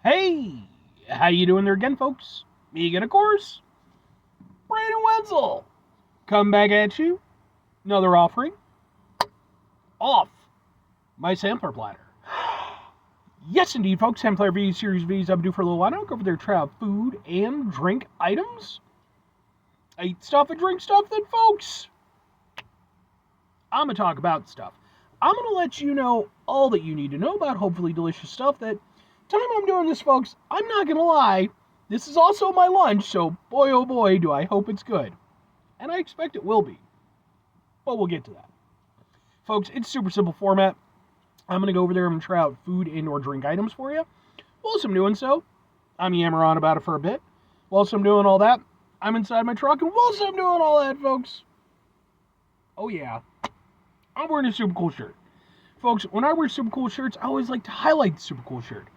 Hey, how you doing there again, folks? Me again, of course, Brandon Wenzel. Come back at you, another offering off my sampler platter. Yes, indeed, folks. Sampler V Series V's I'm due for a little while now. Go over there, try out food and drink items. I eat stuff and drink stuff, then, folks. I'm gonna talk about stuff. I'm gonna let you know all that you need to know about hopefully delicious stuff. That time I'm doing this, folks, I'm not gonna lie. This is also my lunch, so boy oh boy, do I hope it's good. And I expect it will be. But we'll get to that. Folks, it's super simple format. I'm going to go over there and try out food and or drink items for you. Whilst I'm doing so, I'm yammering on about it for a bit. Whilst I'm doing all that, I'm inside my truck, and whilst I'm doing all that, folks, oh yeah, I'm wearing a super cool shirt. Folks, when I wear super cool shirts, I always like to highlight the super cool shirt.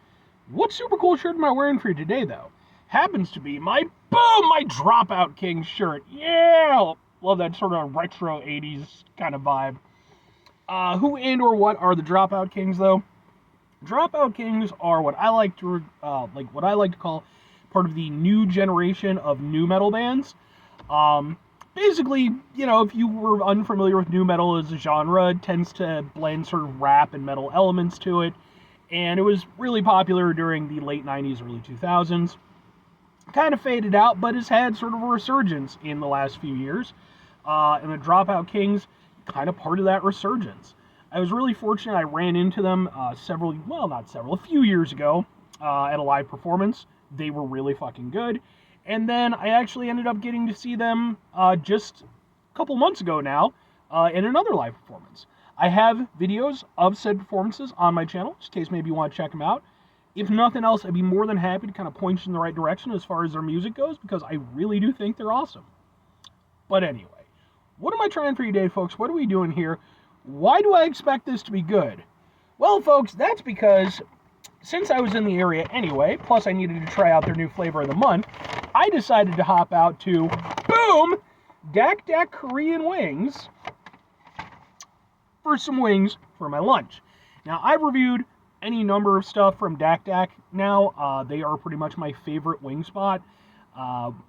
What super cool shirt am I wearing for you today, though? Happens to be my Dropout King shirt. Yeah! Love that sort of retro 80s kind of vibe. Who and or what are the Dropout Kings, though? Dropout Kings are what I like to call part of the new generation of nu metal bands. Basically, if you were unfamiliar with nu metal as a genre, it tends to blend sort of rap and metal elements to it, and it was really popular during the late 90s, early 2000s. Kind of faded out, but has had sort of a resurgence in the last few years. And the Dropout Kings, kind of part of that resurgence. I was really fortunate. I ran into them a few years ago at a live performance. They were really fucking good. And then I actually ended up getting to see them just a couple months ago now in another live performance. I have videos of said performances on my channel, just in case maybe you want to check them out. If nothing else, I'd be more than happy to kind of point you in the right direction as far as their music goes, because I really do think they're awesome. But anyway, what am I trying for you today, folks? What are we doing here? Why do I expect this to be good? Well, folks, that's because since I was in the area anyway, plus I needed to try out their new flavor of the month, I decided to hop out to, boom, Dak Dak Korean wings for some wings for my lunch. Now, I've reviewed any number of stuff from Dak Dak now. They are pretty much my favorite wing spot.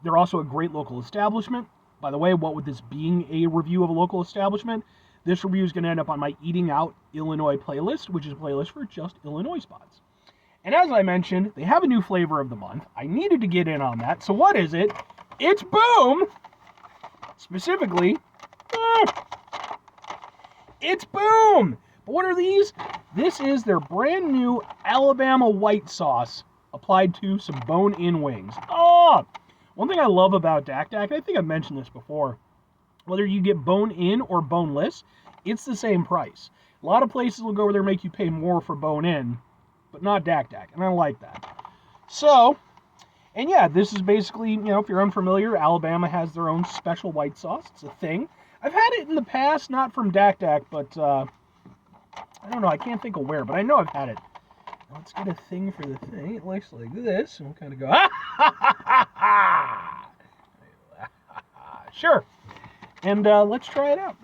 They're also a great local establishment. By the way, what with this being a review of a local establishment, this review is going to end up on my Eating Out Illinois playlist, which is a playlist for just Illinois spots. And as I mentioned, they have a new flavor of the month. I needed to get in on that. So what is it? It's Boom! Specifically, it's Boom! But what are these? This is their brand new Alabama white sauce applied to some bone-in wings. Oh! One thing I love about Dak Dak, I think I've mentioned this before, whether you get bone-in or boneless, it's the same price. A lot of places will go over there and make you pay more for bone-in, but not Dak Dak, and I like that. So, and yeah, this is basically, if you're unfamiliar, Alabama has their own special white sauce. It's a thing. I've had it in the past, not from Dak Dak, but I don't know, I can't think of where, but I know I've had it. Let's get a thing for the thing. It looks like this, and we'll kind of go, sure. And let's try it out.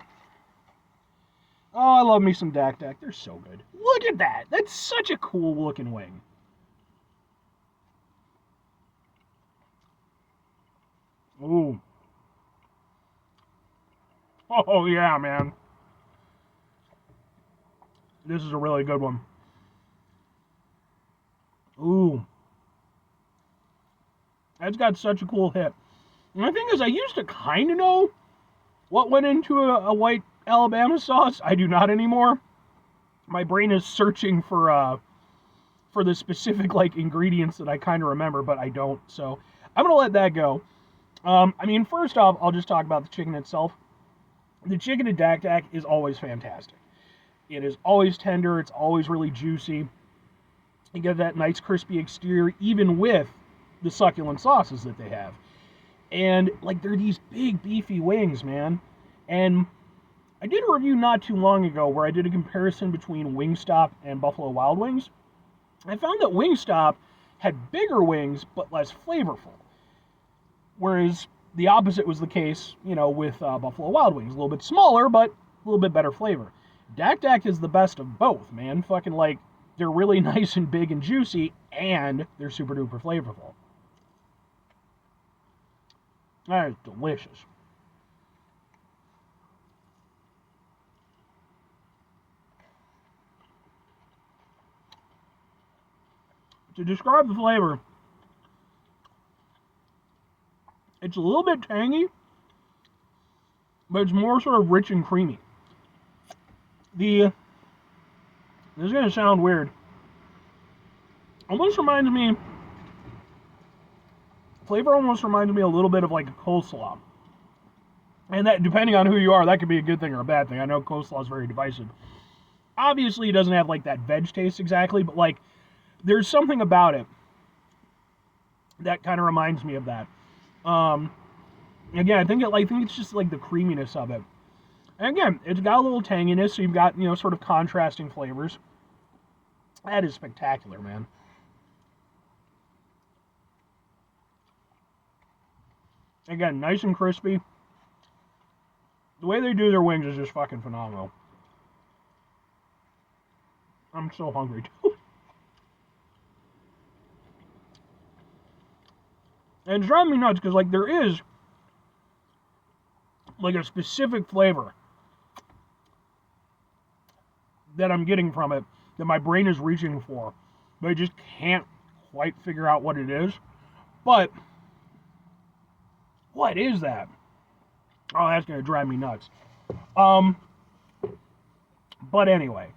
Oh, I love me some Dak Dak. They're so good. Look at that. That's such a cool looking wing. Ooh. Oh, yeah, man. This is a really good one. Ooh. That's got such a cool hit. And the thing is, I used to kind of know what went into a white Alabama sauce. I do not anymore. My brain is searching for the specific ingredients that I kind of remember, but I don't. So I'm gonna let that go. First off, I'll just talk about the chicken itself. The chicken at Dak Dak is always fantastic. It is always tender. It's always really juicy. You get that nice crispy exterior, even with the succulent sauces that they have. And they're these big beefy wings, man. And I did a review not too long ago where I did a comparison between Wingstop and Buffalo Wild Wings. I found that Wingstop had bigger wings but less flavorful, whereas the opposite was the case, with Buffalo Wild Wings. A little bit smaller, but a little bit better flavor. Dak Dak is the best of both, man. Fucking they're really nice and big and juicy, and they're super duper flavorful. That is delicious. To describe the flavor, it's a little bit tangy, but it's more sort of rich and creamy. This is going to sound weird. Flavor almost reminds me a little bit of like a coleslaw. And that, depending on who you are, that could be a good thing or a bad thing. I know coleslaw is very divisive. Obviously, it doesn't have like that veg taste exactly, but like there's something about it that kind of reminds me of that. Again, I think it's just like the creaminess of it. And again, it's got a little tanginess, so you've got, sort of contrasting flavors. That is spectacular, man. Again, nice and crispy. The way they do their wings is just fucking phenomenal. I'm so hungry, too. And it's driving me nuts, because, like, there is, like, a specific flavor that I'm getting from it, that my brain is reaching for, but I just can't quite figure out what it is. But what is that? Oh, that's going to drive me nuts. But anyway,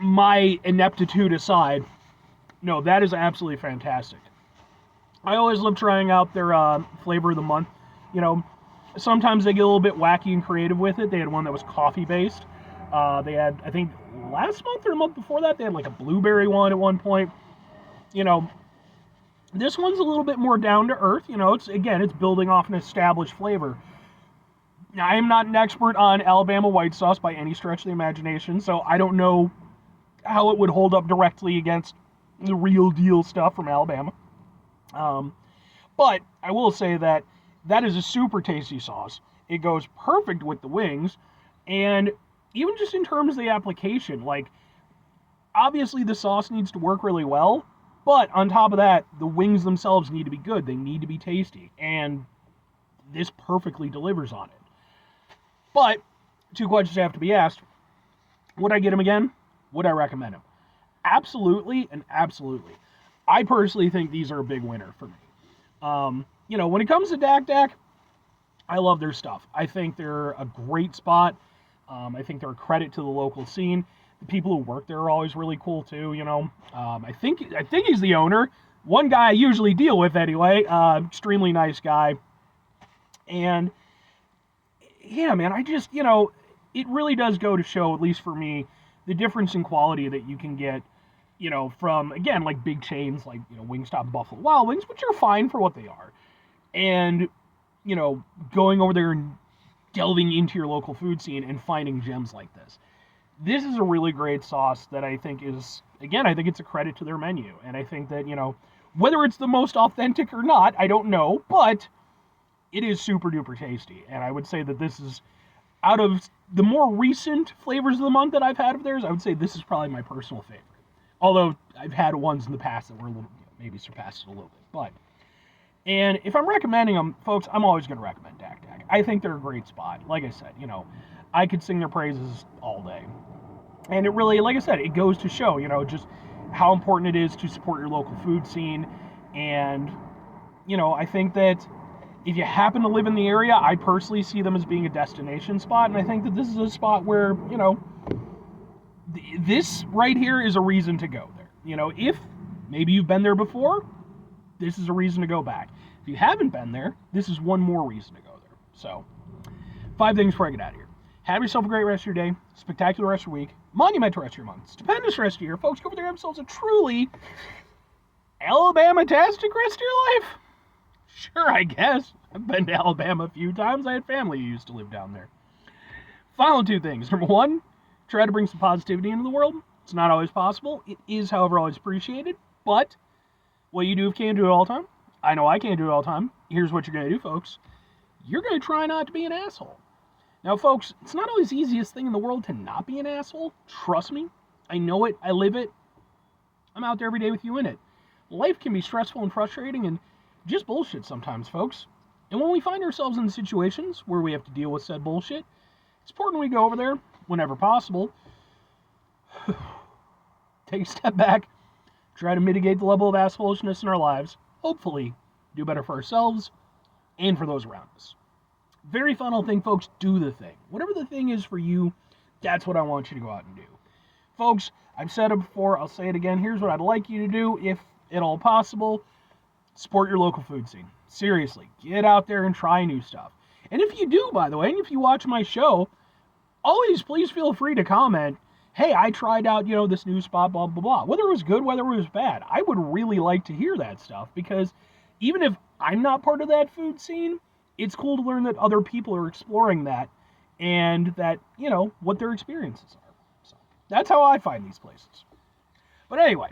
my ineptitude aside, no, that is absolutely fantastic. I always love trying out their flavor of the month. Sometimes they get a little bit wacky and creative with it. They had one that was coffee-based. They had, I think, last month or the month before that, they had like a blueberry one at one point. This one's a little bit more down to earth. It's building off an established flavor. Now, I am not an expert on Alabama white sauce by any stretch of the imagination, so I don't know how it would hold up directly against the real deal stuff from Alabama. But I will say that is a super tasty sauce. It goes perfect with the wings, and even just in terms of the application, like, obviously the sauce needs to work really well, but on top of that, the wings themselves need to be good. They need to be tasty, and this perfectly delivers on it. But, two questions have to be asked. Would I get them again? Would I recommend them? Absolutely, and absolutely. I personally think these are a big winner for me. When it comes to Dak Dak, I love their stuff. I think they're a great spot. I think they're a credit to the local scene. The people who work there are always really cool too. I think he's the owner. One guy I usually deal with anyway. Extremely nice guy. And yeah, man, I just it really does go to show, at least for me, the difference in quality that you can get. From, again, like big chains like, Wingstop, Buffalo Wild Wings, which are fine for what they are. And, going over there and delving into your local food scene and finding gems like this. This is a really great sauce that I think is, again, I think it's a credit to their menu. And I think that, whether it's the most authentic or not, I don't know, but it is super duper tasty. And I would say that this is, out of the more recent flavors of the month that I've had of theirs, I would say this is probably my personal favorite. Although I've had ones in the past that were a little, maybe surpassed it a little bit. But, and if I'm recommending them, folks, I'm always going to recommend Dak Dak. I think they're a great spot. Like I said, I could sing their praises all day. And it really, like I said, it goes to show, just how important it is to support your local food scene. And, I think that if you happen to live in the area, I personally see them as being a destination spot. And I think that this is a spot where, this right here is a reason to go there. If maybe you've been there before, this is a reason to go back. If you haven't been there, this is one more reason to go there. So, 5 things before I get out of here. Have yourself a great rest of your day, spectacular rest of your week, monumental rest of your month, stupendous rest of your year. Folks, go over there and have yourselves a truly Alabama-tastic rest of your life. Sure, I guess. I've been to Alabama a few times. I had family who used to live down there. Final 2 things. Number 1, try to bring some positivity into the world. It's not always possible. It is, however, always appreciated. But what you do can't do it all the time. I know I can't do it all the time. Here's what you're going to do, folks. You're going to try not to be an asshole. Now, folks, it's not always the easiest thing in the world to not be an asshole. Trust me. I know it. I live it. I'm out there every day with you in it. Life can be stressful and frustrating and just bullshit sometimes, folks. And when we find ourselves in situations where we have to deal with said bullshit, it's important we go over there whenever possible. Take a step back, try to mitigate the level of assholishness in our lives, hopefully do better for ourselves and for those around us. Very final thing, folks, do the thing. Whatever the thing is for you, that's what I want you to go out and do. Folks, I've said it before, I'll say it again. Here's what I'd like you to do, if at all possible. Support your local food scene. Seriously, get out there and try new stuff. And if you do, by the way, and if you watch my show, always please feel free to comment, hey, I tried out, this new spot, blah, blah, blah. Whether it was good, whether it was bad. I would really like to hear that stuff, because even if I'm not part of that food scene, it's cool to learn that other people are exploring that and that, what their experiences are. So that's how I find these places. But anyway,